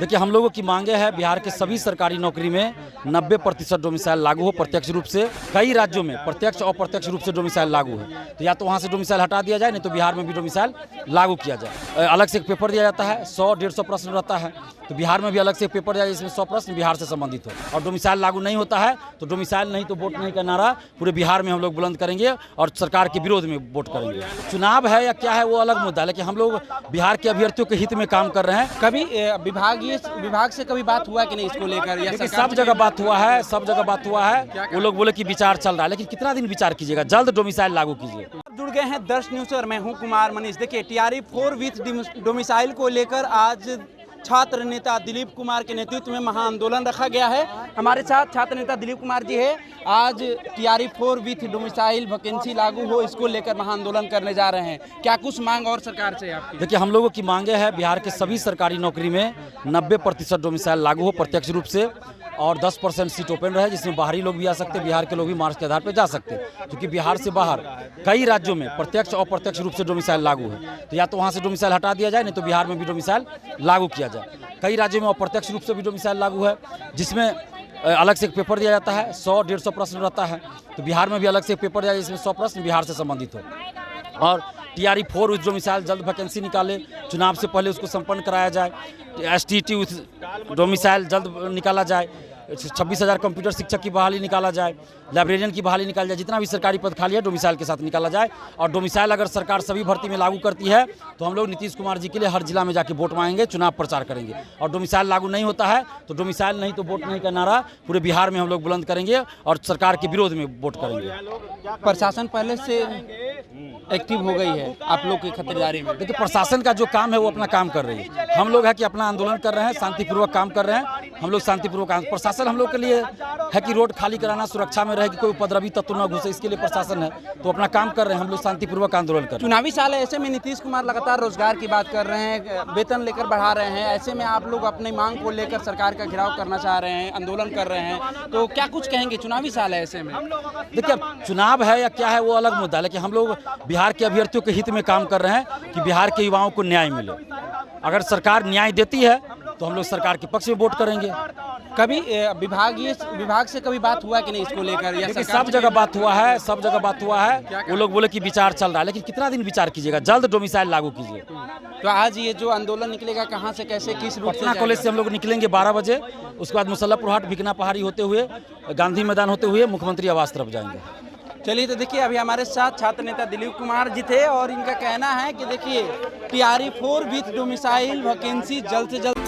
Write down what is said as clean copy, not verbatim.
देखिए, हम लोगों की मांगे है बिहार के सभी सरकारी नौकरी में 90% डोमिसाइल लागू हो प्रत्यक्ष रूप से। कई राज्यों में प्रत्यक्ष और अप्रत्यक्ष रूप से डोमिसाइल लागू है, तो या तो वहाँ से डोमिसाइल हटा दिया जाए, नहीं तो बिहार में भी डोमिसाइल लागू किया जाए। अलग से एक पेपर दिया जाता है, 100-150 प्रश्न रहता है, तो बिहार में भी अलग से एक पेपर दिया जाए जिसमें 100 प्रश्न बिहार से संबंधित हो। और डोमिसाइल लागू नहीं होता है तो डोमिसाइल नहीं तो वोट नहीं का नारा पूरे बिहार में हम लोग बुलंद करेंगे और सरकार के विरोध में वोट करेंगे। चुनाव है या क्या है वो अलग मुद्दा है, लेकिन हम लोग बिहार के अभ्यर्थियों के हित में काम कर रहे हैं। कभी विभाग से कभी बात हुआ कि नहीं इसको लेकर, या सब जगह बात हुआ है, सब जगह बात हुआ है। वो लोग बोले कि विचार चल रहा है, लेकिन कितना दिन विचार कीजिएगा, जल्द डोमिसाइल लागू कीजिए। जुड़ गए हैं दर्श न्यूज से और मैं हूं कुमार मनीष। देखिए, TRE 4 विथ डोमिसाइल को लेकर आज छात्र नेता दिलीप कुमार के नेतृत्व में महाआंदोलन रखा गया है। हमारे साथ छात्र नेता दिलीप कुमार जी है। आज TRE 4 विथ डोमिसाइल वैकेंसी लागू हो, इसको लेकर महाआंदोलन करने जा रहे हैं। क्या कुछ मांग और सरकार से आपकी? देखिए, हम लोगों की मांगे है बिहार के सभी सरकारी नौकरी में 90% डोमिसाइल लागू हो प्रत्यक्ष रूप से, और 10% सीट ओपन रहे जिसमें बाहरी लोग भी आ सकते हैं, बिहार के लोग भी मार्च के आधार पर जा सकते हैं। क्योंकि बिहार से बाहर कई राज्यों में प्रत्यक्ष और अप्रत्यक्ष रूप से डोमिसाइल लागू है, तो या तो वहाँ से डोमिसाइल हटा दिया जाए, नहीं तो बिहार में भी डोमिसाइल लागू किया जाए। कई राज्यों में अप्रत्यक्ष रूप से भी डोमिसाइल लागू है, जिसमें अलग से एक पेपर दिया जाता है, 100-150 प्रश्न रहता है, तो बिहार में भी अलग से एक पेपर दिया जाए जिसमें 100 प्रश्न बिहार से संबंधित हो। और TRE 4 विथ डोमिसाइल जल्द वैकेंसी निकाले, चुनाव से पहले उसको संपन्न कराया जाए। STT विथ डोमिसाइल जल्द निकाला जाए। 26,000 कंप्यूटर शिक्षक की बहाली निकाला जाए, लाइब्रेरियन की बहाली निकाला जाए, जितना भी सरकारी पद खाली है डोमिसाइल के साथ निकाला जाए। और डोमिसाइल अगर सरकार सभी भर्ती में लागू करती है तो हम लोग नीतीश कुमार जी के लिए हर जिला में जाके वोट मांगेंगे, चुनाव प्रचार करेंगे। और डोमिसाइल लागू नहीं होता है तो डोमिसाइल नहीं तो वोट नहीं का नारा पूरे बिहार में हम लोग बुलंद करेंगे और सरकार के विरोध में वोट करेंगे। प्रशासन पहले से एक्टिव हो गई है आप लोग की खरीदारी में। देखिए, प्रशासन का जो काम है वो अपना काम कर रही है। हम लोग है कि अपना आंदोलन कर रहे हैं, शांतिपूर्वक काम कर रहे हैं। हम लोग शांतिपूर्वक प्रशासन हम लोग के लिए है कि रोड खाली कराना, सुरक्षा में रहे कि कोई उपद्रवी तत्व न घुसे, इसके लिए प्रशासन है, तो अपना काम कर रहे हैं। हम लोग शांतिपूर्वक आंदोलन कर रहे हैं। चुनावी साल है, ऐसे में नीतीश कुमार लगातार रोजगार की बात कर रहे हैं, वेतन लेकर बढ़ा रहे हैं। ऐसे में आप लोग अपनी मांग को लेकर सरकार का घेराव करना चाह रहे हैं, आंदोलन कर रहे हैं, तो क्या कुछ कहेंगे? चुनावी साल है ऐसे में। देखिए, चुनाव है या क्या है वो अलग मुद्दा है, लेकिन हम लोग बिहार के अभ्यर्थियों के हित में काम कर रहे हैं कि बिहार के युवाओं को न्याय मिले। अगर सरकार न्याय देती है तो हम लोग सरकार के पक्ष में वोट करेंगे। कभी विभाग से कभी बात हुआ कि नहीं इसको लेकर, या सब जगह बात हुआ है, सब जगह बात हुआ है। वो लोग बोले कि विचार चल रहा है, लेकिन कितना दिन विचार कीजिएगा, जल्द डोमिसाइल लागू कीजिए। तो आज ये जो आंदोलन निकलेगा कहाँ से, कैसे, किस रूप से? पटना कॉलेज से हम लोग निकलेंगे 12 बजे, उसके बाद मुसल्लपुर हाट, भिकना पहाड़ी होते हुए, गांधी मैदान होते हुए मुख्यमंत्री आवास तरफ जाएंगे। चलिए, तो देखिए, अभी हमारे साथ छात्र नेता दिलीप कुमार जी थे और इनका कहना है कि देखिए, TRE 4 विथ डोमिसाइल वैकेंसी जल्द से जल्द